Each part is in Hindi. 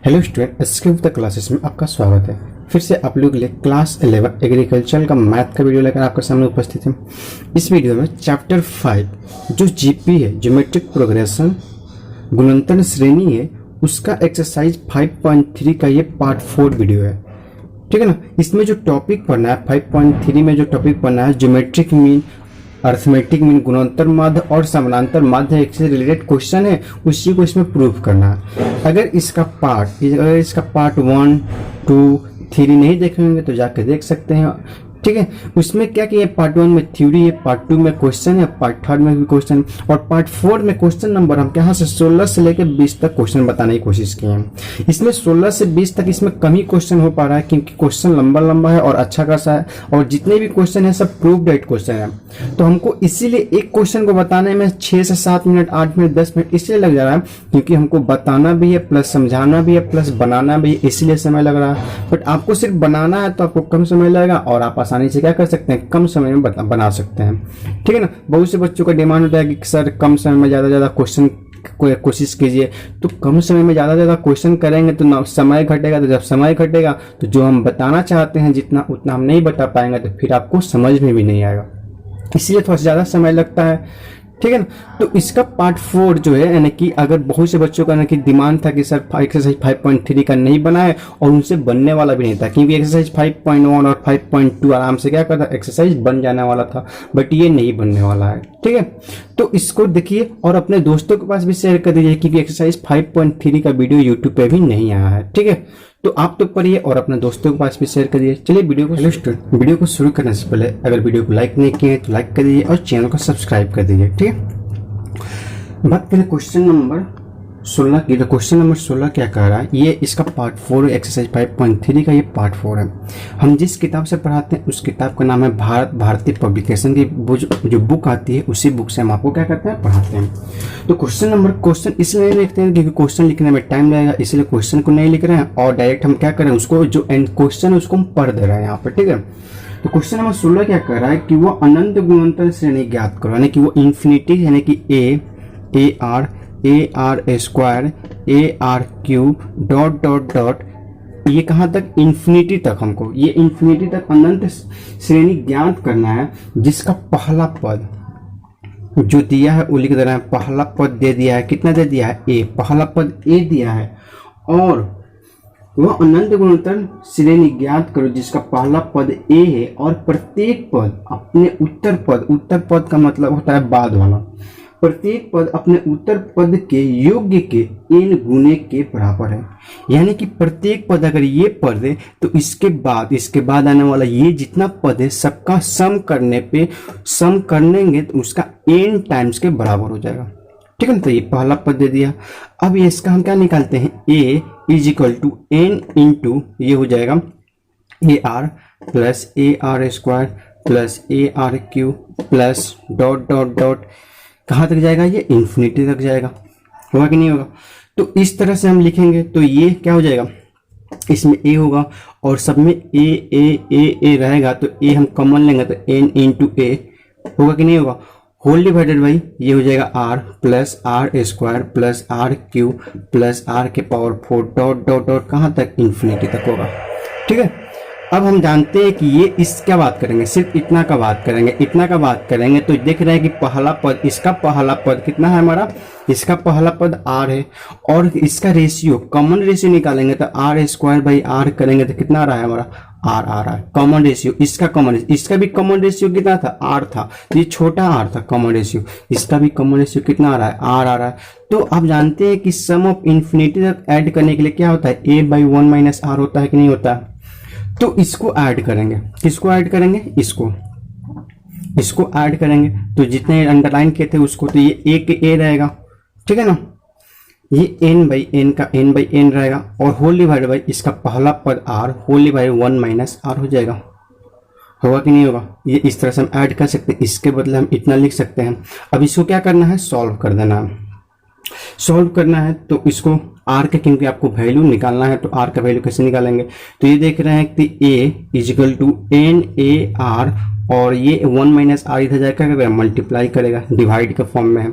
Hello student, skip the classes में आपका स्वागत है। फिर से आप लोग के लिए क्लास 11 एग्रीकल्चर का मैथ का वीडियो लेकर आपके सामने उपस्थित है। इस वीडियो में चैप्टर 5 जो जीपी है, ज्योमेट्रिक प्रोग्रेशन गुणनतर श्रेणी है, उसका एक्सरसाइज 5.3 का ये पार्ट 4 वीडियो है। ठीक है ना। इसमें जो टॉपिक पढ़ना है 5.3 में जो टॉपिक पढ़ना है ज्योमेट्रिक मीन, अर्थमेटिक मीन, गुणोत्तर माध्य और समानांतर माध्य एक से रिलेटेड क्वेश्चन है, उसी को इसमें प्रूव करना है। अगर इसका पार्ट 1, 2, 3 नहीं देखेंगे तो जाके देख सकते हैं। ठीक है। उसमें क्या कि पार्ट 1 में थ्योरी है, पार्ट 2 में क्वेश्चन है, पार्ट 3 में भी क्वेश्चन है, और पार्ट 4 में क्वेश्चन नंबर हम यहाँ से 16 से लेकर 20 तक क्वेश्चन बताने की कोशिश किए हैं। इसमें 16 से 20 तक इसमें कम ही क्वेश्चन हो पा रहा है क्योंकि क्वेश्चन लंबा है और अच्छा खासा है, और जितने भी क्वेश्चन है सब प्रूफ डेट क्वेश्चन है। तो हमको इसीलिए एक क्वेश्चन को बताने में 6 से 7 मिनट, 8 मिनट, 10 मिनट इसलिए लग जा रहा है क्योंकि हमको बताना भी है, प्लस समझाना भी है, प्लस बनाना भी है, इसीलिए समय लग रहा है। बट आपको सिर्फ बनाना है तो आपको कम समय लगेगा और आप आसानी से क्या कर सकते हैं, कम समय में बना सकते हैं। ठीक है ना। बहुत से बच्चों का डिमांड होता है कि सर कम समय में ज्यादा क्वेश्चन कोशिश कीजिए। तो कम समय में ज्यादा क्वेश्चन करेंगे तो समय घटेगा, तो जब समय घटेगा तो जो हम बताना चाहते हैं जितना उतना हम नहीं बता पाएंगे, तो फिर आपको समझ में भी नहीं आएगा, इसलिए थोड़ा ज्यादा समय लगता है। ठीक है ना। तो इसका पार्ट 4 जो है, यानी कि अगर बहुत से बच्चों का कि डिमांड था कि सर एक्सरसाइज 5.3 का नहीं बनाए, और उनसे बनने वाला भी नहीं था क्योंकि एक्सरसाइज 5.1 और 5.2 आराम से क्या करता, एक्सरसाइज बन जाने वाला था, बट ये नहीं बनने वाला है। ठीक है। तो इसको देखिए और अपने दोस्तों के पास भी शेयर कर दीजिए क्योंकि एक्सरसाइज 5.3 का वीडियो यूट्यूब पे भी नहीं आया है। ठीक है। तो आप तो पढ़िए और अपने दोस्तों के पास भी शेयर करिए। चलिए वीडियो को शुरू करने से पहले अगर वीडियो को लाइक नहीं किए तो लाइक कर दीजिए और चैनल को सब्सक्राइब कर दीजिए। ठीक है। बात करें क्वेश्चन नंबर 16 की, तो क्वेश्चन नंबर 16 क्या कह रहा है, ये इसका पार्ट 4 एक्सरसाइज 5.3 का ये पार्ट 4 है। हम जिस किताब से पढ़ाते हैं उस किताब का नाम है भारतीय पब्लिकेशन की जो बुक आती है, उसी बुक से हम आपको क्या करते हैं, पढ़ाते हैं। तो क्वेश्चन इसलिए नहीं लिखते हैं क्योंकि क्वेश्चन लिखने में टाइम लगेगा, इसलिए क्वेश्चन को नहीं लिख रहे हैं और डायरेक्ट हम क्या करें, उसको जो एंड क्वेश्चन है उसको हम पढ़ दे रहे हैं यहाँ पर। ठीक है। तो क्वेश्चन नंबर 16 क्या कह रहा है कि वो अनंत गुणनतर श्रेणी ज्ञात करो, यानी कि वो इन्फिनिटी, यानी कि AR square AR cube dot dot dot, ये कहाँ तक, इन्फिनिटी तक, हमको ये इन्फिनिटी तक अनंत श्रेणी ज्ञात करना है, जिसका पहला पद जो दिया है वो लिख दे रहा है। पहला पद दे दिया है, कितना दे दिया है, A, पहला पद A दिया है, और वह अनंत गुणनतर श्रेणी ज्ञात करो जिसका पहला पद A है और प्रत्येक पद अपने उत्तर पद का मतलब होता है बाद वाला, प्रत्येक पद अपने उत्तर पद के योग्य के n गुने के बराबर है। यानी कि प्रत्येक पद अगर ये पद है तो इसके बाद आने वाला ये जितना पद है सबका सम करेंगे तो उसका n टाइम्स के बराबर हो जाएगा। ठीक है ना। तो ये पहला पद दे दिया। अब ये इसका हम क्या निकालते हैं, a is equal to n into ये हो जाएगा AR plus AR square plus AR cube plus dot dot dot, कहाँ तक जाएगा, ये इन्फिनिटी तक जाएगा। होगा कि नहीं होगा। तो इस तरह से हम लिखेंगे तो ये क्या हो जाएगा, इसमें A होगा और सब में A रहेगा, तो A हम कॉमन लेंगे तो n इंटू A होगा कि नहीं होगा, होल डिवाइडेड बाई ये हो जाएगा R plus R square plus R cube plus R के पावर 4 डॉट डॉट डॉट, कहाँ तक, इन्फिनिटी तक होगा। ठीक है। अब हम जानते हैं कि ये इस क्या बात करेंगे, सिर्फ इतना का बात करेंगे, तो देख रहे हैं कि पहला पद, इसका पहला पद कितना है हमारा, इसका पहला पद R है, और इसका रेशियो, कॉमन रेशियो निकालेंगे तो R स्क्वायर बाई R करेंगे तो कितना आ रहा है हमारा, R आ रहा है। कॉमन रेशियो, इसका भी कॉमन रेशियो कितना था, R था, तो ये छोटा R था कॉमन रेशियो, इसका भी कॉमन रेशियो कितना आ रहा है, R आ रहा है। तो आप जानते हैं कि सम ऑफ इन्फिनिटी तक ऐड करने के लिए क्या होता है, A बाई 1 माइनस R होता है कि नहीं होता है। तो इसको ऐड करेंगे, किसको ऐड करेंगे, इसको ऐड करेंगे, तो जितने अंडरलाइन किए थे उसको, तो ये A के A रहेगा। ठीक है ना। ये n बाई n रहेगा और होल डिवाइड बाई इसका पहला पद R whole divide 1 minus R हो जाएगा। होगा कि नहीं होगा। ये इस तरह से हम ऐड कर सकते हैं, इसके बदले हम इतना लिख सकते हैं। अब इसको क्या करना है, सॉल्व कर देना है। सॉल्व करना है तो इसको R के, क्योंकि आपको वैल्यू निकालना है तो R का वैल्यू कैसे निकालेंगे, तो ये देख रहे हैं कि A इजिकल टू NAR और ये 1 माइनस R इधर जाकर मल्टीप्लाई करेगा, डिवाइड के फॉर्म में है।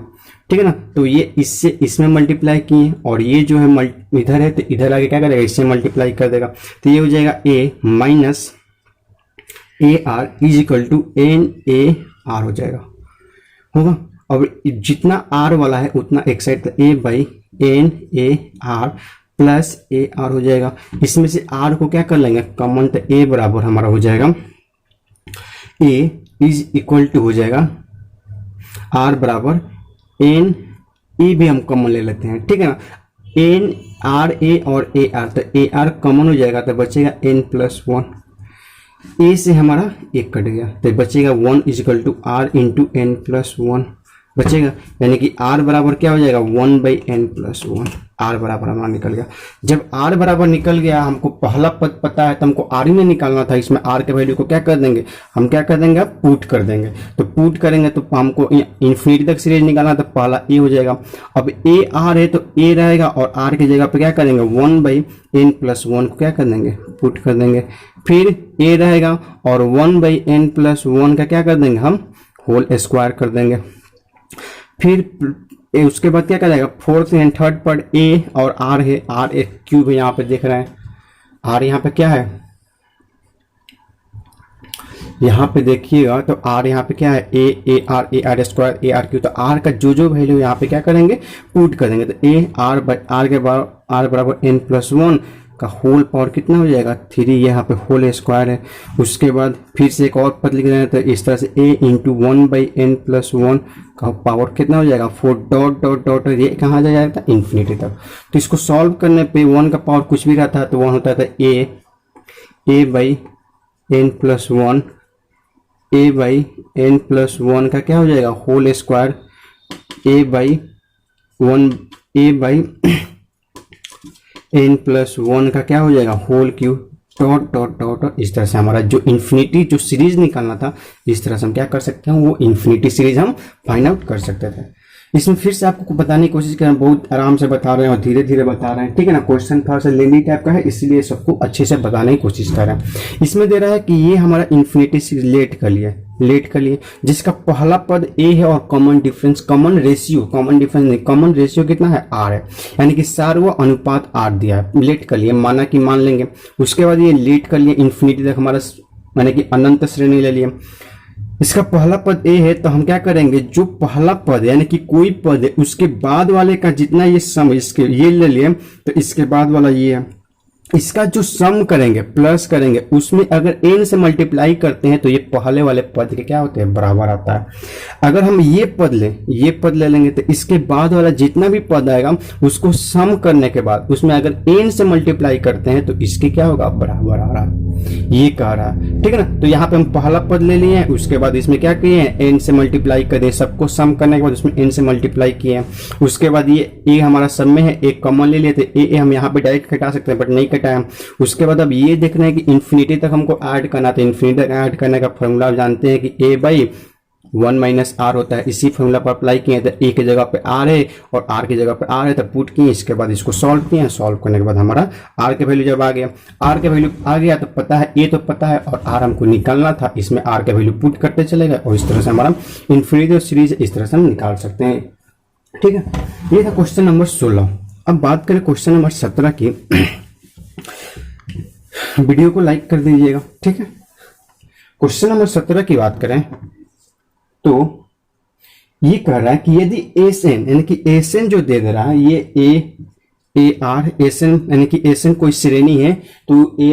ठीक है ना। तो ये इससे इसमें मल्टीप्लाई किए और ये जो है इधर है तो इधर आगे क्या करेगा, इससे मल्टीप्लाई कर देगा। तो ये हो जाएगा a minus a r is equal to n a r हो जाएगा, होगा। और जितना r वाला है उतना एक साइड, तो a by n a r plus a r हो जाएगा। इसमें से r को क्या कर लेंगे कॉमन, तो a बराबर हमारा हो जाएगा a इज इक्वल टू हो जाएगा r बराबर एन ए भी हम कॉमन ले लेते हैं, ठीक है ना। एन आर ए और ए आर, तो ए आर कॉमन हो जाएगा तो बचेगा एन प्लस वन, ए से हमारा एक कट गया तो बचेगा one is equal to r into n plus one बचेगा, यानी कि आर बराबर क्या हो जाएगा one by n plus one. R बराबर हमारा निकल गया। जब आर बराबर निकल गया, हमको पहला पद पता है तो हमको आर ही में निकालना था। इसमें आर के वैल्यू को क्या कर देंगे, हम क्या कर देंगे, अब पुट कर देंगे। तो पुट करेंगे तो हमको इन्फिनिटी तक सीरीज निकालना, तो पहला ए हो जाएगा। अब ए आर है तो ए रहेगा और आर की जगह पे क्या करेंगे one by n plus one को क्या कर देंगे पुट कर देंगे। फिर ए रहेगा और one by n plus one का क्या कर देंगे हम होल स्क्वायर कर देंगे। फिर उसके बाद क्या करेगा फोर्थ एंड थर्ड पर ए और आर है, आर एक क्यूब है यहाँ पे देख रहे हैं, आर यहाँ पे क्या है, यहाँ पे देखिएगा तो आर यहाँ पे क्या है A R square A R cube. तो आर का जो वैल्यू यहाँ पे क्या करेंगे पुट कर देंगे। तो ए आर आर के बराबर आर बराबर एन प्लस वन का होल पावर कितना हो जाएगा थ्री, यहाँ पे होल स्क्वायर है। उसके बाद फिर से एक और पद लिख रहे हैं तो इस तरह से a into one by n plus one का पावर कितना हो जाएगा फोर डॉट डॉट डॉट, ये कहाँ जाएगा इन्फिनिटी तक। तो इसको सॉल्व करने पे वन का पावर कुछ भी रहता है तो वन होता था a by n plus one, a by n plus one का क्या हो जाएगा whole square, a by n plus one का क्या हो जाएगा whole cube dot dot dot. इस तरह से हमारा जो इन्फिनिटी जो सीरीज निकालना था, इस तरह से हम क्या कर सकते हैं वो इन्फिनिटी सीरीज हम फाइंड आउट कर सकते थे। इसमें फिर से आपको बताने की कोशिश कर रहे हैं, बहुत आराम से बता रहे हैं और धीरे धीरे बता रहे हैं, ठीक है ना। क्वेश्चन थोड़ा सा लेंदी टाइप का है इसलिए सबको अच्छे से बताने की कोशिश कर रहे हैं। इसमें दे रहा है कि ये हमारा इन्फिनिटी सीरीज लेट कर लिए जिसका पहला पद ए है और कॉमन डिफरेंस नहीं, कॉमन रेशियो कितना है आर है, यानी कि सार्व अनुपात आर दिया है। लेट कर लिए मान लेंगे। उसके बाद ये लेट कर लिए इन्फिनिटी तक हमारा यानी कि अनंत श्रेणी ले लिए। इसका पहला पद ए है तो हम क्या करेंगे जो पहला पद यानी कि कोई पद है उसके बाद वाले का जितना ये सम इसके ये ले लिए तो इसके बाद वाला ये है, इसका जो सम करेंगे प्लस करेंगे उसमें अगर n से मल्टीप्लाई करते हैं तो ये पहले वाले पद के क्या होते हैं बराबर आता है। अगर हम ये पद ले लेंगे तो इसके बाद वाला जितना भी पद आएगा उसको सम करने के बाद उसमें अगर n से मल्टीप्लाई करते हैं तो इसके क्या होगा बराबर आ रहा है, ये कह रहा है, ठीक है ना। तो यहाँ पे हम पहला पद ले लिए हैं, उसके बाद इसमें क्या किए हैं n से मल्टीप्लाई कर दिए, सबको सम करने के बाद उसमें n से मल्टीप्लाई किए हैं। उसके बाद ये a हमारा सब में है, एक कॉमन ले लिए थे, a हम यहाँ पे डायरेक्ट घटा सकते हैं बट नहीं टाइम। उसके बाद अब ये देख रहे हैं कि इन्फिनिटी तक हमको ऐड करना था। इन्फिनिटी तक ऐड करने का फॉर्मूला आप जानते हैं कि a by one minus r होता है। इसी फॉर्मूला पर अप्लाई किए तो a की जगह पे r है और r की जगह पे r है तो पुट किए। इसके बाद इसको सॉल्व किए, सॉल्व करने के बाद हमारा r के वैल्यू जब आ गया, r के वैल्यू आ गया तो पता है a तो पता है और r हमको निकालना था, इसमें r के वैल्यू पुट करते चलेगा और इस तरह से हमारा इन्फिनिटी सीरीज इस तरह से हम निकाल सकते हैं, ठीक है। ये था क्वेश्चन नंबर 16। अब बात करें क्वेश्चन नंबर 17 की। वीडियो को लाइक कर दीजिएगा, ठीक है। क्वेश्चन नंबर 17 की बात करें तो ये कह रहा है कि यदि एस एन यानी कि एस एन जो दे रहा है ये ए आर एस एन यानी कि एस एन कोई श्रेणी है तो A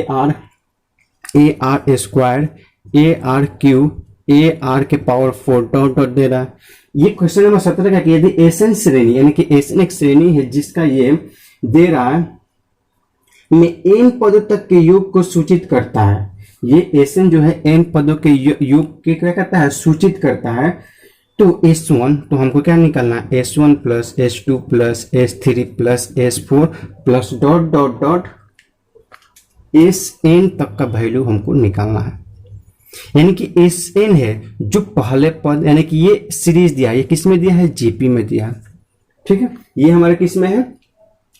R square A R cube A R के पावर 4 डॉट डॉट दे रहा है। ये क्वेश्चन नंबर 17 का कि यदि एस एन श्रेणी यानी कि एस एन एक श्रेणी है जिसका ये दे रहा है में n पदों तक के योग को सूचित करता है। ये एसएन जो है n पदों के योग के क्या करता है सूचित करता है। तो S1 तो हमको क्या निकालना है S1 plus S2 plus S3 plus S4 plus dot dot dot Sn तक का वैल्यू हमको निकालना है। यानी कि Sn है जो पहले पद यानी कि ये सीरीज दिया है, ये किस में दिया है जीपी में दिया है, ठीक है। ये हमारे किस में है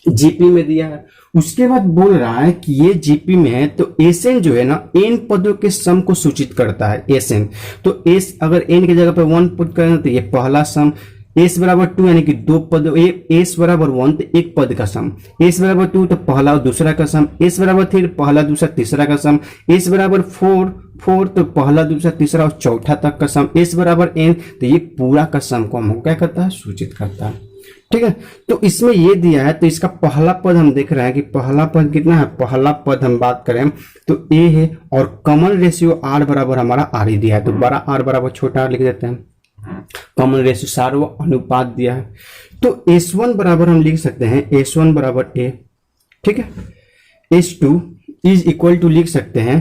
जीपी में दिया है। उसके बाद बोल रहा है कि ये जीपी में है तो एसएन जो है ना एन पदों के सम को सूचित करता है एसएन। तो एस अगर एन की जगह पे 1 पुट करें तो ये पहला सम, एस बराबर 2 यानी कि दो पद, एस बराबर 1 तो एक पद का सम, एस बराबर 2 तो पहला और दूसरा का सम, एस बराबर 3 पहला दूसरा तीसरा का सम, एस बराबर 4 तो पहला दूसरा तीसरा और चौथा तक का सम, एस बराबर n तो ये पूरा का सम को हम क्या करता है, सूचित करता है। ठीक है, तो इसमें ये दिया है, तो इसका पहला पद हम देख रहे हैं कि पहला पद कितना है, पहला पद हम बात करें तो a है और कॉमन रेशियो r बराबर हमारा r ही दिया है, तो बड़ा R बराबर छोटा r लिख देते हैं। कॉमन रेशियो सार्व अनुपात दिया है, तो S1 बराबर हम लिख सकते हैं S1 बराबर a। ठीक है, S2 इज इक्वल टू लिख सकते हैं,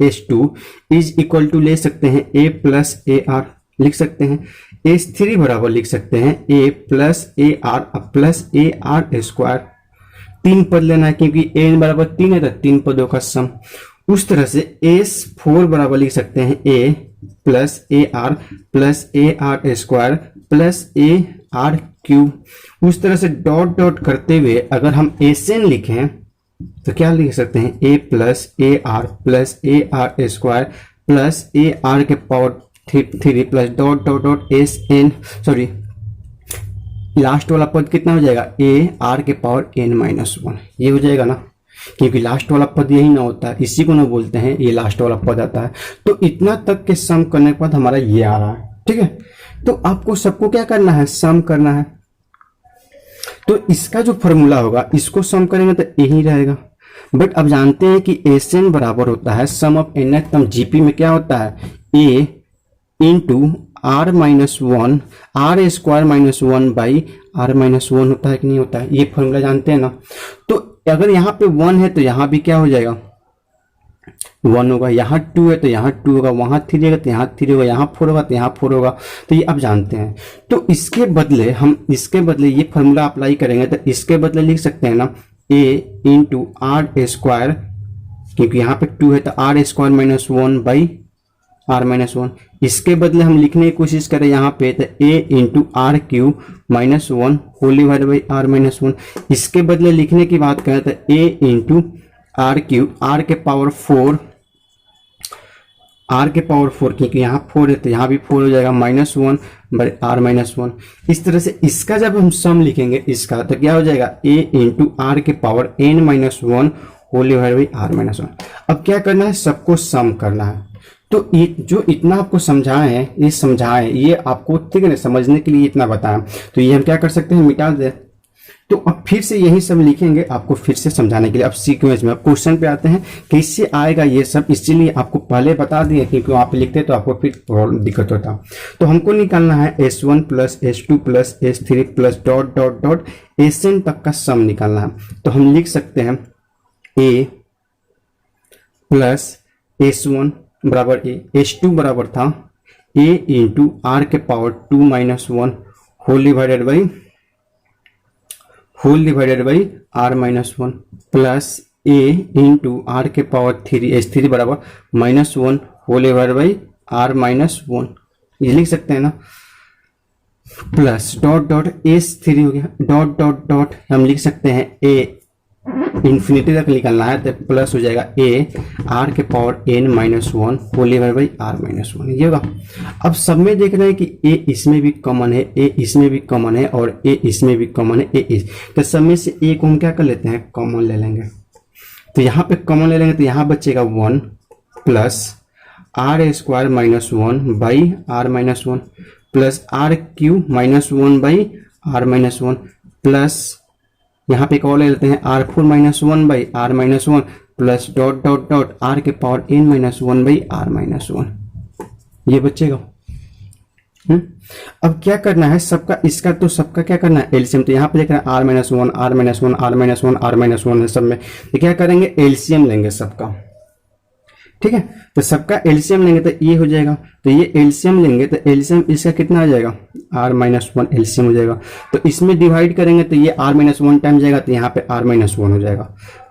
S2 इज इक्वल टू ले सकते हैं a प्लस AR लिख सकते हैं। S3 बराबर लिख सकते हैं a plus AR plus AR square, तीन पद लेना है क्योंकि n बराबर 3 है तो तीन पदों का सम। उस तरह से S4 बराबर लिख सकते हैं a plus AR plus AR square plus AR cube. उस तरह से डॉट डॉट करते हुए अगर हम SN लिखें तो क्या लिख सकते हैं, a plus AR plus AR square plus AR के power 3 plus dot dot dot SN, sorry last वाला पद कितना हो जाएगा, AR के पावर n-1, ये हो जाएगा ना, क्योंकि लास्ट वाला पद यही ना होता है, इसी को ना बोलते हैं ये लास्ट वाला पद आता है। तो इतना तक के सम करने के बाद हमारा ये आ रहा है। ठीक है, तो आपको सबको क्या करना है, सम करना है। तो इसका जो फॉर्मूला होगा इसको सम करेंगे तो यही रहेगा। बट अब जानते हैं कि SN बराबर होता है sum of nth term, GP में क्या होता है, a into r minus 1 r square minus 1 by r minus 1 होता है कि नहीं होता है, ये फॉर्मूला जानते हैं ना। तो अगर यहाँ पे 1 है तो यहाँ भी क्या हो जाएगा, 1 होगा, यहाँ 2 है तो यहाँ 2 होगा, वहाँ 3 है तो यहाँ 3 होगा, यहाँ 4 होगा तो यहाँ 4 होगा। तो ये आप जानते हैं। तो इसके बदले हम ये फॉर्मूला अप्लाई करेंगे तो इसके बदले लिख सकते हैं ना a इंटू आर स्क्वायर, क्योंकि यहाँ पे 2 है तो r square minus 1 by r minus 1। इसके बदले हम लिखने की कोशिश करें यहाँ पे तो a into r cube minus 1 whole divide by r minus 1। इसके बदले लिखने की बात करें तो a into r cube r के पावर 4, क्योंकि यहाँ 4 है तो यहाँ भी 4 हो जाएगा, माइनस 1 बाई r माइनस 1। इस तरह से इसका जब हम सम लिखेंगे इसका तो क्या हो जाएगा, a इंटू आर के power n-1 whole divide by r minus 1। अब क्या करना है, सबको सम करना है। तो ये जो इतना आपको समझाए हैं ये आपको ठीक है ना, समझने के लिए इतना बताया, तो ये हम क्या कर सकते हैं, मिटा दे। तो अब फिर से यही सब लिखेंगे आपको फिर से समझाने के लिए। अब सीक्वेंस में क्वेश्चन पे आते हैं, कैसे आएगा ये सब, इसीलिए आपको पहले बता दिए क्योंकि वहाँ पे लिखते तो आपको फिर दिक्कत होता। तो हमको निकालना है S1 plus S2 plus S3 plus dot dot dot SN तक का सम निकालना है। तो हम लिख सकते हैं a प्लस S1 बराबर a, S2 बराबर था a इंटू आर के power 2 minus 1 whole divided by r minus 1 plus a into are के पावर 3 S3 बराबर minus 1 whole divided by r minus 1, ये लिख सकते हैं ना, प्लस डॉट डॉट S3 हो गया, डॉट डॉट डॉट हम लिख सकते हैं a इन्फिनिटी तक निकालना है तो प्लस हो जाएगा a आर के power n-1 whole divide by r minus 1, ये होगा। अब सब में देख रहे हैं कि a इसमें भी कॉमन है, a इसमें भी कॉमन है और a इसमें भी कॉमन है, तो सब में से a को हम क्या कर लेते हैं, कॉमन ले लेंगे। तो यहाँ पे कॉमन ले लेंगे तो यहाँ बचेगा 1 plus are square minus 1 by r minus 1 plus r cube minus 1 by r minus 1 plus यहाँ पे एक और ले लेते हैं r4 minus 1 by r minus 1 plus dot dot dot r के power n-1 by r minus 1, ये बचेगा। अब क्या करना है सबका, इसका तो सबका क्या करना है, एलसीएम। तो यहाँ पे देख रहे हैं r minus 1 r minus 1 r minus 1 r minus 1 है सब में, तो क्या करेंगे, एलसीएम लेंगे सबका। ठीक है, तो सबका एलसीएम लेंगे तो ये हो जाएगा, तो ये एलसीएम लेंगे तो एलसीएम इसका कितना आ जाएगा, r-1 एलसीएम हो जाएगा। तो इसमें डिवाइड करेंगे तो ये r-1 टाइम जाएगा तो यहाँ पे r-1 हो जाएगा,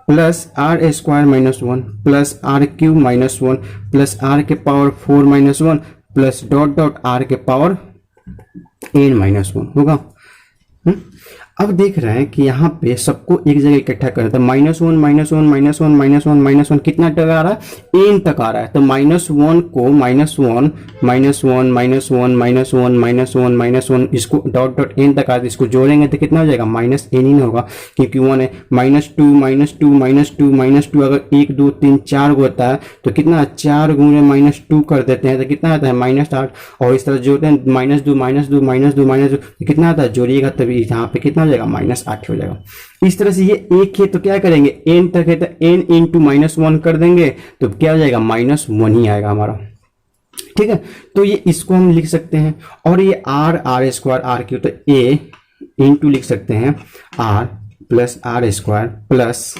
plus are square minus 1 plus r cube minus 1 plus r के power 4 minus 1 plus dot dot r के पावर n-1 होगा। अब देख रहे हैं कि यहाँ पे सबको एक जगह इकट्ठा कर, तो -1 -1 -1 -1 -1 कितना तक आ रहा है, n तक आ रहा है। तो -1 को -1 -1 -1 -1 -1 -1 इसको डॉट डॉट n तक आ रहा है, इसको जोड़ेंगे तो कितना हो जाएगा, -n ही होगा क्योंकि 1 है। -2 -2 -2 -2 अगर 1 2 3 4 को होता है तो कितना, 4 गुणे -2 कर देते हैं तो कितना आता है, -8। और इस तरह जोड़ते हैं -2 -2 -2 -2 कितना आता है, जोड़िएगा तभी यहाँ पे कितना हो जाएगा, -8 हो जाएगा। इस तरह से ये एक है तो क्या करेंगे, n तक है तो n इंटू -1 कर देंगे तो क्या हो जाएगा, -1 ही आएगा हमारा। ठीक है, तो ये इसको हम लिख सकते हैं। और ये r स्क्वायर r क्यू, तो a इंटू लिख सकते हैं r plus r square plus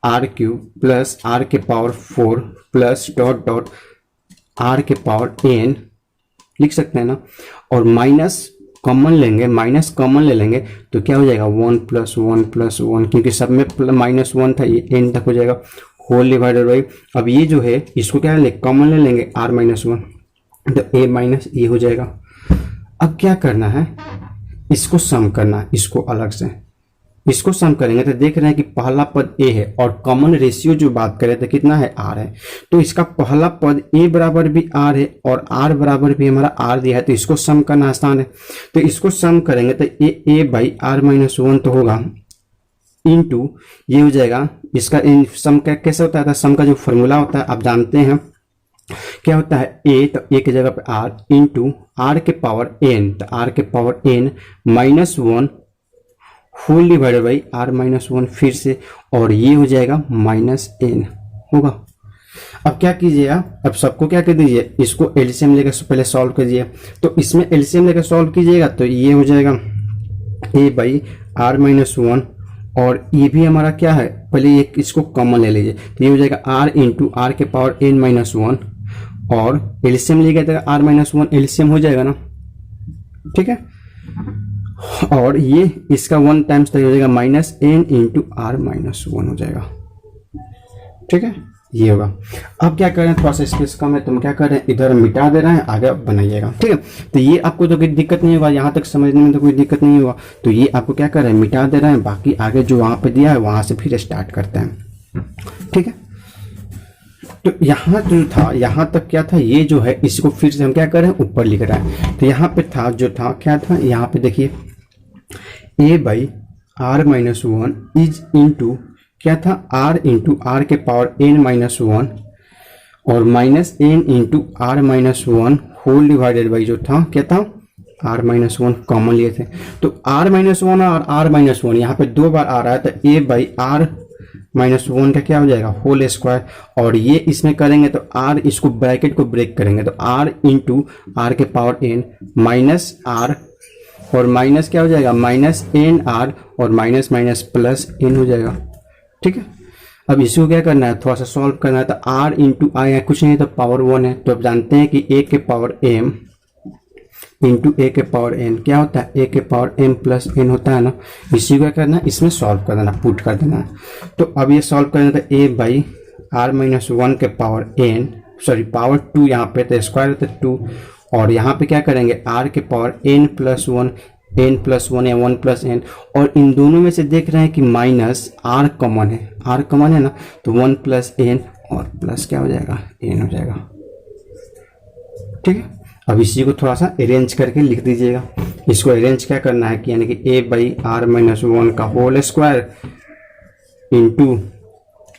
r Q plus r के power 4 plus dot dot r के पावर n लिख सकते हैं ना। और माइनस कॉमन लेंगे, माइनस कॉमन ले लेंगे तो क्या हो जाएगा, 1 + 1 + 1 क्योंकि सब में -1 था, ये n तक हो जाएगा होल डिवाइडेड बाई। अब ये जो है इसको क्या ले, कॉमन ले लेंगे r - 1 तो a माइनस ए हो जाएगा। अब क्या करना है, इसको सम करना है, इसको अलग से इसको सम करेंगे तो देख रहे हैं कि पहला पद a है और कॉमन रेशियो जो बात करें तो कितना है, r है। तो इसका पहला पद a बराबर भी r है और r बराबर भी हमारा r दिया है, तो इसको सम करना आसान है। तो इसको सम करेंगे तो a बाई r - 1 तो होगा इंटू ये हो जाएगा। इसका सम कैसे होता है, सम का जो फॉर्मूला होता है आप जानते हैं क्या होता है, a तो a की जगह पे r इंटू r के पावर n, तो r के power n -1 whole divided by r - 1 फिर से, और ये हो जाएगा -n होगा। अब क्या कीजिएगा, अब सबको क्या कर दीजिए, इसको एलसीएम लेकर पहले सॉल्व कीजिए। तो इसमें एलसीएम लेकर सॉल्व कीजिएगा तो ये हो जाएगा a बाई r - 1 और ये भी हमारा क्या है, पहले एक इसको कॉमन ले लीजिए तो ये हो जाएगा r इंटू r के पावर n - 1 और एलसीएम ले गया तो r - 1 एलसीएम हो जाएगा ना। ठीक है, और ये इसका 1 टाइम्स तक हो जाएगा -n इंटू r - 1 हो जाएगा। ठीक है, ये होगा। अब क्या कर रहे हैं, थोड़ा सा स्पेस कम है तो हम क्या कर रहे हैं, इधर मिटा दे रहे हैं, आगे बनाइएगा। ठीक है, तो ये आपको तो कोई दिक्कत नहीं होगा, यहाँ तक समझने में तो कोई दिक्कत नहीं होगा। तो ये आपको क्या कर रहे हैं, मिटा दे रहे हैं, बाकी आगे जो वहाँ पे दिया है वहाँ से फिर स्टार्ट करते हैं। ठीक है, तो यहाँ जो था, यहाँ तक क्या था, ये जो है इसको फिर से हम क्या कर रहे हैं, ऊपर लिख रहे हैं। तो यहाँ पे था जो था क्या था, यहाँ पे देखिए a by r - 1 is into क्या था, r इंटू r के पावर n - 1 और -n into r - 1 whole divided by जो था क्या था, r - 1 कॉमन लिए थे। तो r - 1 और r - 1 यहाँ पे 2 बार आ रहा है, तो a बाई r - 1 का क्या हो जाएगा, होल स्क्वायर। और ये इसमें करेंगे तो r, इसको ब्रैकेट को ब्रेक करेंगे तो r इंटू r के पावर n माइनस r और माइनस क्या हो जाएगा, -n r और माइनस माइनस प्लस n हो जाएगा। ठीक है, अब इसको क्या करना है, थोड़ा सा सॉल्व करना है। तो r इंटू आई कुछ नहीं तो पावर 1 है, तो अब जानते हैं कि a के पावर m इंटू a के पावर n क्या होता है, a के पावर m प्लस n होता है ना। इसी को क्या करना है, इसमें सॉल्व कर देना, पुट कर देना है। तो अब ये सॉल्व करना तो a बाई r - 1 के पावर n, सॉरी पावर 2 यहाँ पे तो स्क्वायर होता है 2, और यहाँ पे क्या करेंगे r के पावर n प्लस 1 या 1 प्लस n, और इन दोनों में से देख रहे हैं कि माइनस r कॉमन है, r कॉमन है ना, तो 1 प्लस n और प्लस क्या हो जाएगा, n हो जाएगा। ठीक है, अब इसी को थोड़ा सा अरेंज करके लिख दीजिएगा। इसको अरेंज क्या करना है कि यानी कि a बाई r - 1 का होल स्क्वायर इंटू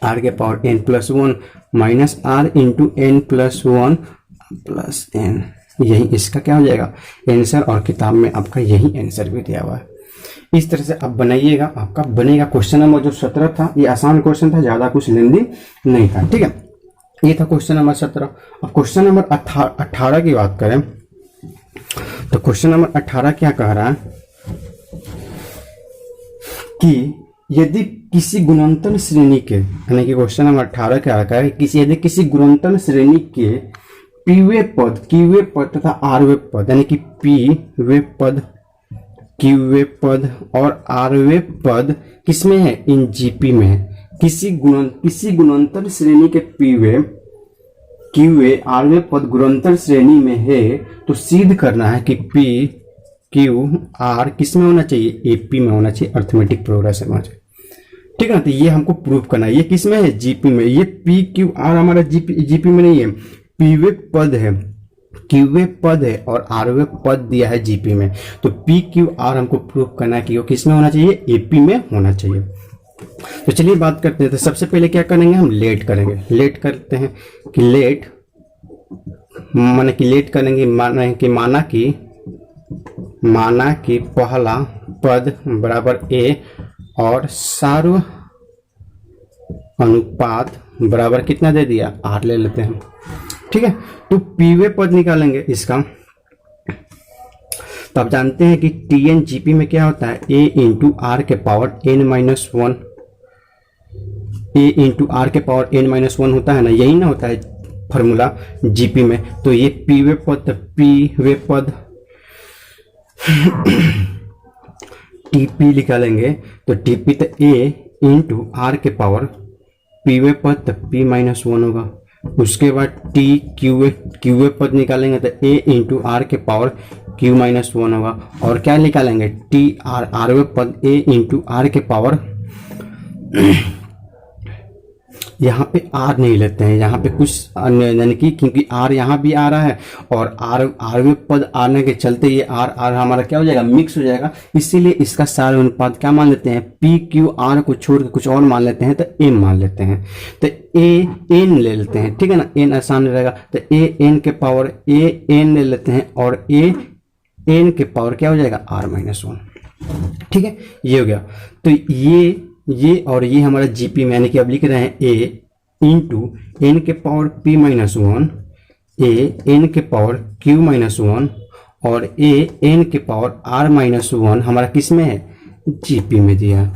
r के power n plus 1 minus r into n plus 1 plus n, यही इसका क्या हो जाएगा आंसर, और किताब में आपका यही आंसर भी दिया हुआ है। इस तरह से आप बनाइएगा, आपका बनेगा। क्वेश्चन नंबर जो 17 था ये आसान क्वेश्चन था, ज़्यादा कुछ लेंदी नहीं था। ठीक है, ये था क्वेश्चन नंबर 17। अब क्वेश्चन नंबर 18 की बात करें तो क्वेश्चन नंबर 18 क्या कह रहा है कि यदि किसी गुणनतर श्रेणी के, यानी कि क्वेश्चन नंबर 18 क्या रखा है, यदि किसी गुणनतर श्रेणी के पीवे पद, क्यूवे पद तथा आरवे पद, यानी कि पीवे पद, क्यूवे पद और आरवे पद किसमें है, इन जीपी में है। किसी गुणनतर श्रेणी के पीवे क्यूए आरवे पद गुणनतर श्रेणी में है तो सिद्ध करना है कि पी क्यू आर किस में होना चाहिए, एपी में होना चाहिए, अर्थमेटिक प्रोग्रेशन होना चाहिए। ठीक है ना, तो ये हमको प्रूफ करना है। ये किस में है, जीपी में। ये पी क्यू आर हमारा जीपी में नहीं है, पीवे पद है, क्यूवे पद है और आरवे पद दिया है जीपी में। तो पी क्यू आर हमको प्रूफ करना है कि वो किस में होना चाहिए, एपी में होना चाहिए। तो चलिए बात करते हैं। तो सबसे पहले क्या करेंगे, हम लेट करेंगे। लेट करते हैं कि लेट माने कि लेट करेंगे, माना कि पहला पद बराबर ए और सार्व अनुपात बराबर कितना दे दिया, आर ले लेते हैं। ठीक है, तो पीवे पद निकालेंगे इसका। तो आप जानते हैं कि टी एन जीपी में क्या होता है, ए इंटू आर के power N minus one, A into are के पावर एन माइनस वन होता है ना, यही ना होता है फॉर्मूला जीपी में। तो ये पीवे पद टीपी निकालेंगे। तो टीपी तो ए इंटू आर के पावर पीवे पद तो पी माइनस वन होगा। उसके बाद टी क्यूवे पद निकालेंगे तो ए इंटू आर के पावर क्यू माइनस वन होगा। और क्या निकालेंगे, टी आरवे पद ए इंटू आर के पावर यहाँ पे आर नहीं लेते हैं, यहाँ पे कुछ अन्य, यानी कि क्योंकि आर यहाँ भी आ रहा है और आरवे पद आने के चलते ये आर हमारा क्या हो जाएगा, मिक्स हो जाएगा। इसीलिए इसका सारे अनुपात क्या मान लेते हैं, पी क्यू आर को छोड़ के कुछ और मान लेते हैं, तो एम मान लेते हैं। तो ए एन ले लेते हैं, ठीक है ना, एन आसान रहेगा। तो ए एन के पावर ए एन ले लेते हैं और ए एन के पावर क्या हो जाएगा, आर माइनस वन। ठीक है, ये हो गया। तो ये और ये हमारा जीपी में, यानी कि अब लिख रहे हैं ए इंटू एन के पावर पी माइनस वन, ए एन के पावर क्यू माइनस वन और ए एन के पावर आर माइनस वन हमारा किस में है, जीपी में दिया है।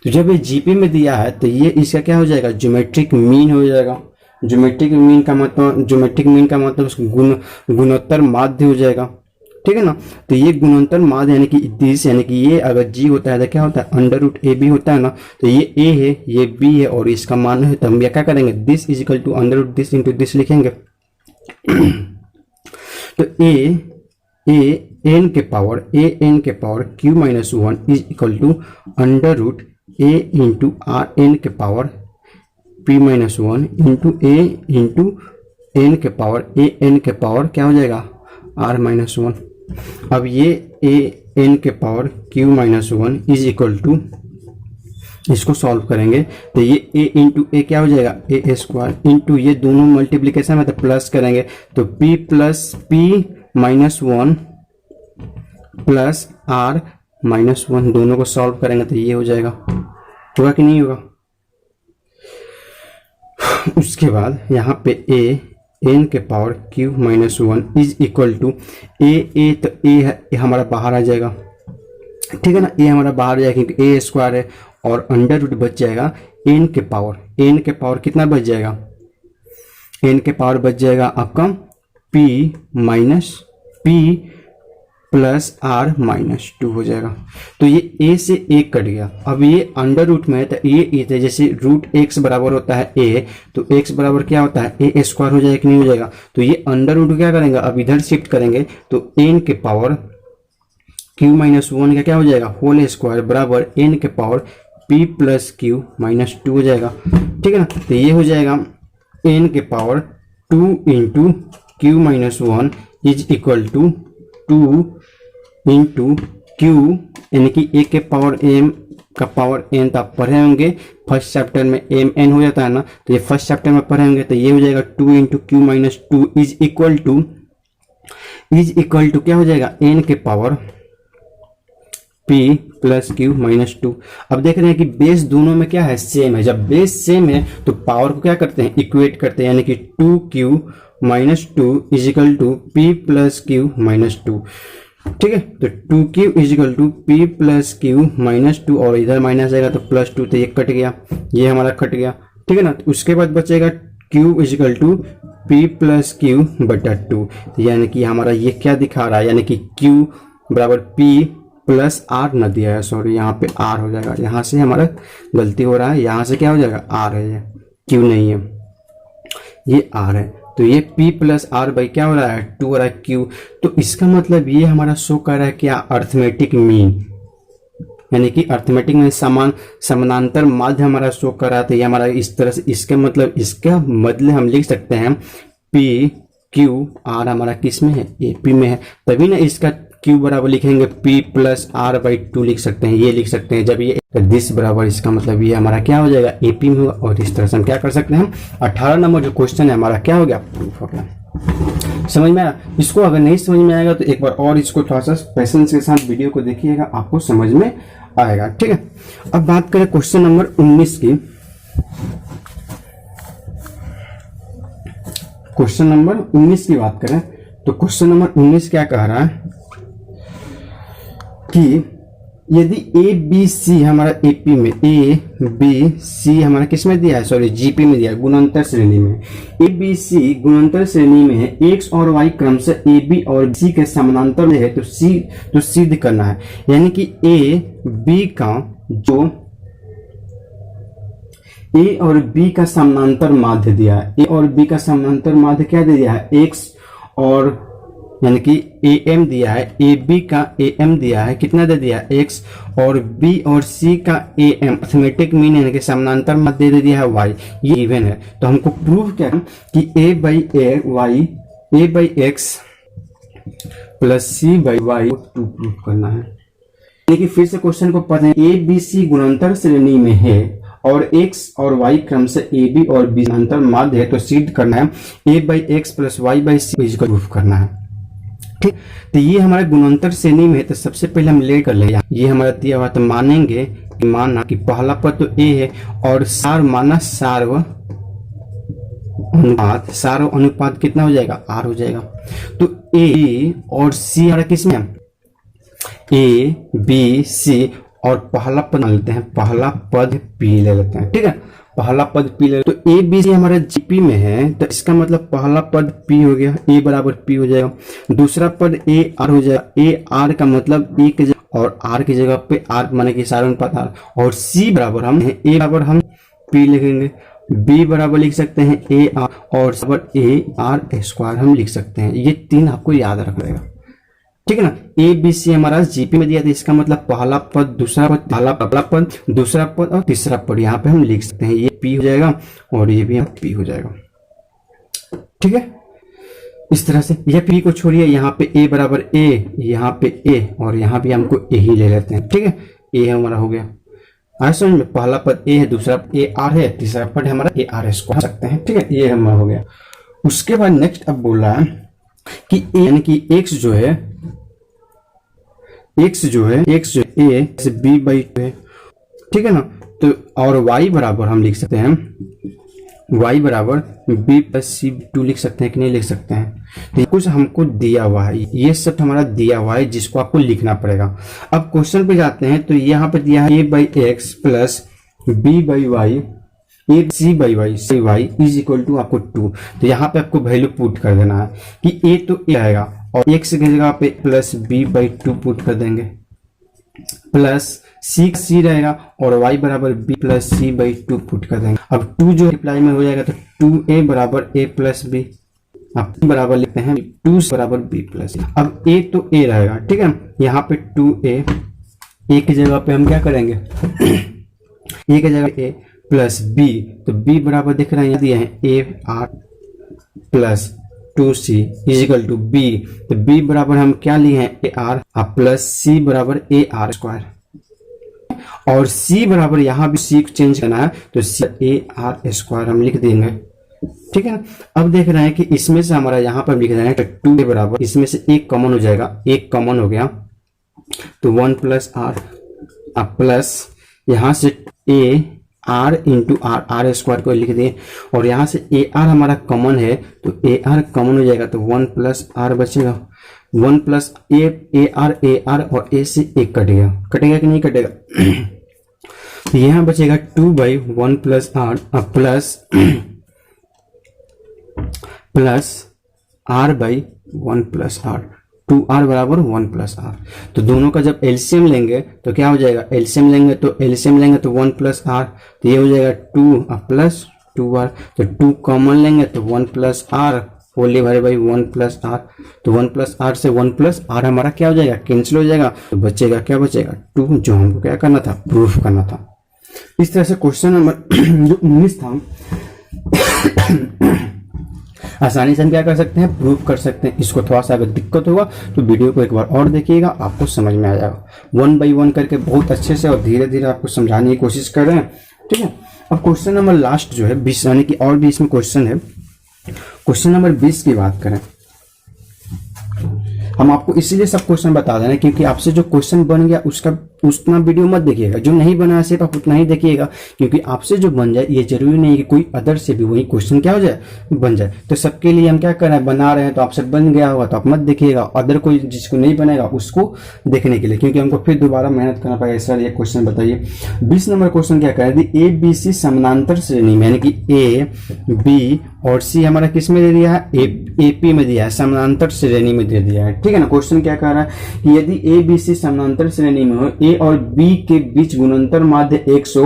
तो जब ये जीपी में दिया है तो ये इसका क्या हो जाएगा, ज्योमेट्रिक मीन हो जाएगा। ज्योमेट्रिक मीन का मतलब गुणोत्तर माध्य हो जाएगा। ठीक है ना, तो ये गुणोत्तर माध्य यानी कि दिस, यानी कि ये अगर जी होता है तो क्या होता है, अंडर रूट ए बी होता है ना। तो ये ए है, ये बी है और इसका मान है, तो हम क्या करेंगे, this is equal to under root this into this लिखेंगे। तो ए एन के power q minus one is equal to under root a into r n के power p minus one into a into n के पावर क्या हो जाएगा, आर माइनस वन। अब ये ए एन के power q minus one is equal to, इसको सॉल्व करेंगे तो ये ए इंटू ए क्या हो जाएगा, ए स्क्वायर इंटू ये दोनों मल्टीप्लीकेशन में तो प्लस करेंगे तो P plus P minus one plus R minus one, दोनों को सॉल्व करेंगे तो ये हो जाएगा। होगा कि नहीं होगा। उसके बाद यहाँ पे ए एन के power q minus one is equal to a तो ए हमारा बाहर आ जाएगा, ठीक है ना, ए हमारा बाहर जाएगा क्योंकि ए स्क्वायर है और अंडर रूट बच जाएगा एन के पावर कितना बच जाएगा, एन के पावर बच जाएगा आपका P minus P plus R minus two हो जाएगा। तो ये ए से ए कट गया। अब ये अंडर रूट में है तो ये थे, जैसे रूट एक्स बराबर होता है ए, तो एक्स बराबर क्या होता है, ए स्क्वायर हो जाएगा कि नहीं हो जाएगा। तो ये अंडर रूट क्या करेंगे, अब इधर शिफ्ट करेंगे तो एन के पावर क्यू माइनस वन का क्या हो जाएगा, होल स्क्वायर बराबर एन के power P plus Q minus two हो जाएगा। ठीक है ना, तो ये हो जाएगा एन के power two into Q minus one is equal to two into Q, यानी कि ए के पावर एम का पावर एन, तो आप पढ़े होंगे फर्स्ट चैप्टर में एम एन हो जाता है ना, तो ये फर्स्ट चैप्टर में पढ़े होंगे। तो ये हो जाएगा two into Q minus two is equal to क्या हो जाएगा, एन के power P plus Q minus two. अब देख रहे हैं कि बेस दोनों में क्या है, सेम है। जब बेस सेम है तो पावर को क्या करते हैं, इक्वेट करते हैं, यानी कि two Q minus two is equal to P plus Q minus two. ठीक है, तो two Q is equal to P plus Q minus two और इधर माइनस आएगा तो प्लस टू, तो ये कट गया, ये हमारा कट गया। ठीक है ना, तो उसके बाद बचेगा Q is equal to P plus Q बटा टू, यानी कि हमारा ये क्या दिखा रहा है, यानी कि क्यू बराबर पी प्लस आर न दिया है, सॉरी यहाँ पे आर हो जाएगा, यहाँ से हमारा गलती हो रहा है, यहाँ से क्या हो जाएगा, आर है, ये क्यू नहीं है, ये आर है। तो ये p प्लस आर बाई क्या हो रहा है 2 हो रहा है q। तो इसका मतलब ये हमारा शो कर रहा है क्या अर्थमेटिक मीन, यानी कि अर्थमेटिक में समानांतर माध्य हमारा शो कर रहा था। ये हमारा इस तरह से, इसका मतलब इसका बदले हम लिख सकते हैं p q r हमारा किस में है AP में है, तभी ना इसका q बराबर लिखेंगे p प्लस आर बाई 2 लिख सकते हैं, ये लिख सकते हैं। जब ये दिस बराबर, इसका मतलब ये हमारा क्या हो जाएगा AP में होगा। और इस तरह से हम क्या कर सकते हैं 18 नंबर जो क्वेश्चन है हमारा क्या हो गया प्रूफ हो गया। समझ में आया? इसको अगर नहीं समझ में आएगा तो एक बार और इसको थोड़ा सा पेशेंस के साथ वीडियो को देखिएगा, आपको समझ में आएगा। ठीक है, अब बात करें क्वेश्चन नंबर 19 की। क्वेश्चन नंबर 19 की बात करें तो क्वेश्चन नंबर 19 क्या कह रहा है कि यदि ए बी सी हमारा एपी में, ए बी सी हमारा किस में दिया है, सॉरी जीपी में दिया है, गुणनतर श्रेणी में। ए बी सी गुणनतर श्रेणी में है, एक्स और वाई क्रम से ए बी और सी के समानांतर में है, तो सिद्ध करना है। यानी कि ए बी का जो ए और बी का समानांतर माध्य दिया है, ए और बी का समानांतर माध्य क्या दे दिया है एक्स, और यानी कि ए एम दिया है, ए बी का ए एम दिया है, कितना दे दिया है एक्स, और बी और सी का ए एम अर्थमेटिक मीन यानी कि समानांतर माध्य दे दिया है वाई, ये इवन है। तो हमको प्रूव क्या है कि a by a y, a by x plus c by y 2 prove करना है। यानी कि फिर से क्वेश्चन को पढ़ें, ए बी सी गुणनतर श्रेणी में है और x और y क्रम से ए बी और बी समानांतर माध्य है, तो सिद्ध करना है a by x plus y by c को प्रूफ करना है। ठीक, तो ये हमारे गुणनतर श्रेणी में है, तो सबसे पहले हम ले कर ले, ये हमारा दिया हुआ, तो मानेंगे कि माना कि पहला पद तो a है और सार माना सार्व अनुपात, सार्व अनुपात कितना हो जाएगा r हो जाएगा। तो a और c हमारा किसमें है a b c, और पहला पद मान लेते हैं, पहला पद p ले लेते हैं। ठीक है, पहला पद p ले, तो ए बी सी हमारा जीपी में है, तो इसका मतलब पहला पद p हो गया, a बराबर p हो जाएगा। दूसरा पद a r हो जाएगा, a r का मतलब a की जगह और r की जगह पे r माने कि सारा अनुपात r, और c बराबर हम a बराबर हम p लिखेंगे, b बराबर लिख सकते हैं a r, और बराबर a r स्क्वायर हम लिख सकते हैं। ये तीन आपको याद रखना, ठीक है ना। ए बी सी हमारा जीपी में दिया था, इसका मतलब पहला पद, दूसरा पद, पहला पद, दूसरा पद और तीसरा पद यहाँ पे हम लिख सकते हैं। ये पी हो जाएगा और ये भी पी हो जाएगा। ठीक है, इस तरह से ये पी को छोड़िए, यहाँ पे ए बराबर ए, यहाँ पे ए, और यहाँ भी हमको ए ही ले लेते हैं। ठीक है, ए हमारा हो गया। आज समझ में, पहला पद ए है, दूसरा ए आर है, तीसरा पद हमारा ए आर स्क्वायर सकते हैं। ठीक है, ये हमारा हो गया। उसके बाद नेक्स्ट अब बोल रहा है कि ए यानी कि एक्स जो है ए से बी बाई 2 है। ठीक है ना, तो और y बराबर हम लिख सकते हैं, y बराबर b प्लस सी 2 लिख सकते हैं कि नहीं लिख सकते हैं। तो कुछ हमको दिया हुआ है, ये सब हमारा दिया हुआ है जिसको आपको लिखना पड़ेगा। अब क्वेश्चन पे जाते हैं, तो यहाँ पे दिया है a by x plus b by Y, A C by Y, C Y is equal to आपको 2। तो यहाँ पे आपको वैल्यू पुट कर देना है कि a तो a आएगा और x की जगह पे प्लस b बाई 2 पुट कर देंगे, प्लस c रहेगा और y बराबर b plus c by 2 put कर देंगे। अब 2 जो रिप्लाई में हो जाएगा तो 2a बराबर a प्लस b, अब बराबर लिखते हैं 2 बराबर b प्लस। अब a तो a रहेगा, ठीक है, यहाँ पे 2a की जगह पे हम क्या करेंगे a की जगह a प्लस b, तो b बराबर दिख रहा है यहाँ दिए हैं a r प्लस 2c इजिकल टू b, तो b बराबर हम क्या लिए हैं ए आर प्लस c बराबर ए आर स्क्वायर, और c बराबर यहाँ भी c को चेंज करना है तो c ए आर स्क्वायर हम लिख देंगे। ठीक है ना, अब देख रहे हैं कि इसमें से हमारा यहाँ पर लिख रहे हैं 2 बराबर, इसमें से एक कॉमन हो जाएगा, एक कॉमन हो गया तो 1 प्लस आर प्लस यहाँ से A R into R, R square को लिख दें, और यहाँ से ए आर हमारा कॉमन है तो ए आर कॉमन हो जाएगा तो 1 प्लस आर बचेगा, 1 प्लस ए आर और ए से एक कटेगा, कटेगा कि नहीं कटेगा तो यहाँ बचेगा 2 by 1 plus R plus R by 1 plus R, 2r बराबर 1 प्लस आर। तो दोनों का जब एलसीएम लेंगे तो क्या हो जाएगा, एलसीएम लेंगे तो 1 प्लस आर, तो ये हो जाएगा 2 प्लस टू आर, तो 2 कॉमन लेंगे तो 1 plus R whole divided by 1 plus R, तो 1 प्लस आर से 1 प्लस आर हमारा क्या हो जाएगा, कैंसिल हो जाएगा, तो बचेगा क्या, बचेगा 2, जो हमको क्या करना था, प्रूफ करना था। इस तरह से क्वेश्चन नंबर जो 19 था आसानी से हम क्या कर सकते हैं, प्रूफ कर सकते हैं। इसको थोड़ा सा अगर दिक्कत होगा तो वीडियो को एक बार और देखिएगा, आपको समझ में आ जाएगा। 1 बाई 1 करके बहुत अच्छे से और धीरे धीरे आपको समझाने की कोशिश कर रहे हैं, ठीक है। अब क्वेश्चन नंबर लास्ट जो है 20, यानी कि और भी इसमें क्वेश्चन है। क्वेश्चन नंबर 20 की बात करें, हम आपको इसीलिए सब क्वेश्चन बता देना क्योंकि आपसे जो क्वेश्चन बन गया उसका उतना वीडियो मत देखिएगा, जो नहीं बना सिर्फ आप उतना ही देखिएगा, क्योंकि आपसे जो बन जाए ये जरूरी नहीं है कि कोई अदर से भी वही क्वेश्चन क्या हो जाए, बन जाए। तो सबके लिए हम क्या कर रहे हैं, बना रहे हैं, तो आपसे बन गया होगा तो आप मत देखिएगा, अदर कोई जिसको नहीं बनेगा उसको देखने के लिए, क्योंकि हमको फिर दोबारा मेहनत करना पड़ेगा। सर ये क्वेश्चन बताइए। 20 नंबर क्वेश्चन क्या कह रहे थे, ए बी सी समानांतर श्रेणी में, यानी कि ए बी और सी हमारा किस में दे दिया है, एपी में दिया है, समानांतर श्रेणी में दे दिया है, ठीक है ना। क्वेश्चन क्या कह रहा है कि यदि ए बी सी समानांतर श्रेणी में हो, ए और बी के बीच गुणनतर माध्य 100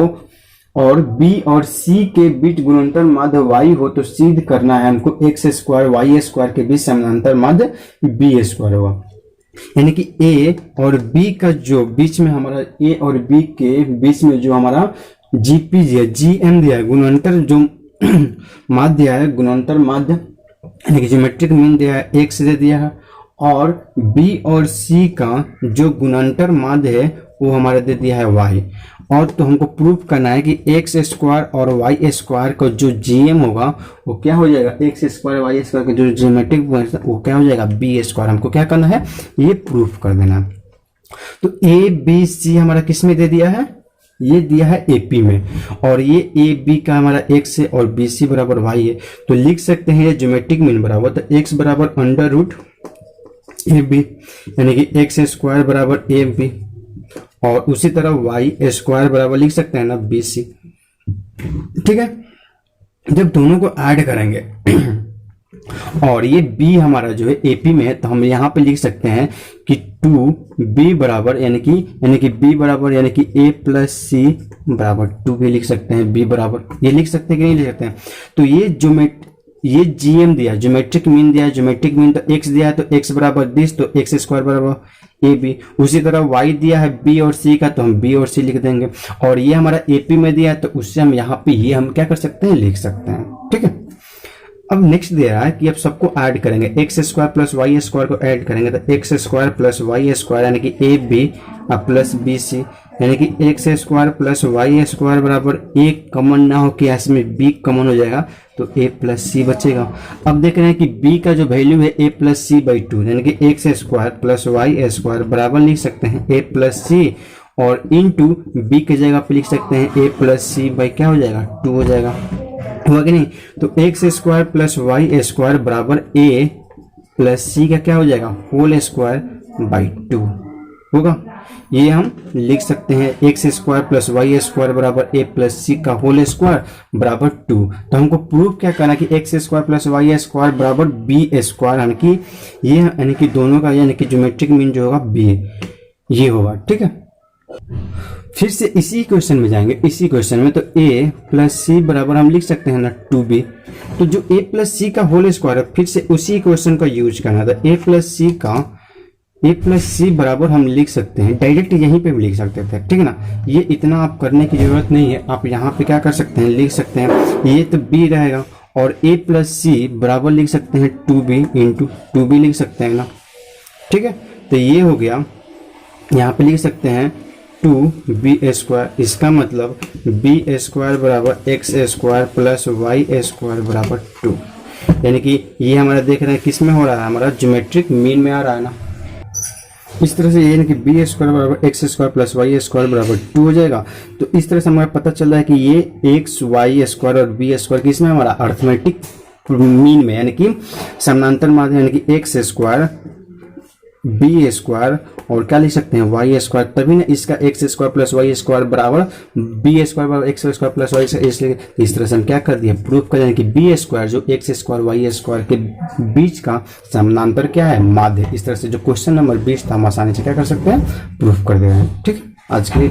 और बी और सी के बीच गुणनतर माध्य y हो, तो सिद्ध करना है हमको x स्क्वायर y स्क्वायर के बीच समानांतर माध्य b स्क्वायर होगा। यानी कि a और b का जो बीच में हमारा a और b के बीच में जो हमारा gp दिया, gm दिया है, गुणनतर जो माध्य है, गुणनतर माध्य यानी कि ज्योमेट्रिक मीन दिया है, x दे दिया है, और b और c का जो गुणनतर माध्य है वो हमारा दे दिया है y। और तो हमको प्रूफ करना है कि x स्क्वायर और y स्क्वायर का जो gm होगा वो क्या हो जाएगा, x स्क्वायर y स्क्वायर का जो ज्योमेट्रिक वो क्या हो जाएगा, b स्क्वायर। हमको क्या करना है, ये प्रूफ कर देना। तो a b c हमारा किस में दे दिया है, ये दिया है AP में, और ये AB का हमारा x है और BC बराबर y है, तो लिख सकते हैं ये ज्योमेट्रिक मीन बराबर, तो x बराबर अंडर रूट AB, यानी कि x स्क्वायर बराबर AB, और उसी तरह y स्क्वायर बराबर लिख सकते हैं ना BC, ठीक है। जब दोनों को ऐड करेंगे और ये b हमारा जो है AP में है, तो हम यहाँ पे लिख सकते हैं कि 2b बराबर यानी कि b बराबर यानी कि a प्लस सी बराबर 2b लिख सकते हैं, b बराबर ये लिख सकते हैं कि नहीं लिख सकते हैं। तो ये gm दिया, ज्योमेट्रिक मीन दिया, ज्योमेट्रिक मीन तो x दिया है, तो x बराबर दिस, तो x स्क्वायर बराबर AB। उसी तरह y दिया है b और c का, तो हम b और c लिख देंगे, और ये हमारा AP में दिया है, तो उससे हम यहाँ पे ये हम क्या कर सकते हैं, लिख सकते हैं, ठीक है। अब नेक्स्ट दे रहा है कि अब सबको ऐड करेंगे, X square plus Y square को ऐड करेंगे, तो X square plus Y square यानी कि A B plus B C, यानी कि X square plus Y square बराबर एक कॉमन ना हो कि इसमें बी कॉमन हो जाएगा, तो ए प्लस सी बचेगा। अब देख रहे हैं कि बी का जो वैल्यू है ए प्लस सी बाई 2, यानी कि X square plus Y square बराबर लिख सकते हैं ए प्लस सी, और इंटू बी की जगह पे लिख सकते हैं ए प्लस सी बाई क्या हो जाएगा, 2 हो जाएगा, हुआ कि नहीं। तो X square plus Y square बराबर ए प्लस सी का क्या हो जाएगा, होल स्क्वायर बाई 2 होगा। ये हम लिख सकते हैं X square plus Y square बराबर ए प्लस सी का होल स्क्वायर बराबर 2। तो हमको प्रूफ क्या करना कि X square plus Y square बराबर बी स्क्वायर, यानी कि ये यानी कि दोनों का यानी कि ज्योमेट्रिक मीन जो होगा बी ये होगा, ठीक है। फिर से इसी क्वेश्चन में जाएंगे, इसी क्वेश्चन में तो a प्लस सी बराबर हम लिख सकते हैं ना 2b, तो जो a प्लस सी का होल स्क्वायर है फिर से उसी क्वेश्चन का यूज करना था। a प्लस सी बराबर हम लिख सकते हैं, डायरेक्ट यहीं पे भी लिख सकते थे, ठीक है ना। ये इतना आप करने की जरूरत नहीं है, आप यहाँ पे क्या कर सकते हैं, लिख सकते हैं ये तो b रहेगा, और a प्लस सी बराबर लिख सकते हैं 2b इंटू 2b लिख सकते हैं ना, ठीक है। तो ये हो गया, यहाँ पे लिख सकते हैं 2b स्क्वायर, इसका मतलब b स्क्वायर बराबर X square plus Y square बराबर 2, यानी कि ये हमारा देख रहे हैं किस में हो रहा है, हमारा ज्योमेट्रिक मीन में आ रहा है ना। इस तरह से यानी कि b स्क्वायर बराबर X square plus Y square बराबर 2 हो जाएगा। तो इस तरह से हमारा पता चल रहा है कि ये एक्स वाई स्क्वायर और b स्क्वायर किस में हमारा अर्थमेटिक मीन में, यानी कि समानांतर माध्य, यानी कि एक्स स्क्वायर बी स्क्वायर और क्या लिख सकते हैं वाई स्क्वायर, तभी ना इसका X square plus Y square बराबर बी स्क्वायर बराबर X square plus Y square, इसलिए इस तरह से हम क्या कर दिए, प्रूफ कर दें कि बी स्क्वायर जो एक्स स्क्वायर वाई स्क्वायर के बीच का समानांतर क्या है, माध्य। इस तरह से जो क्वेश्चन नंबर 20 था हम आसानी से क्या कर सकते हैं, प्रूफ कर दे रहे हैं, ठीक है। आज के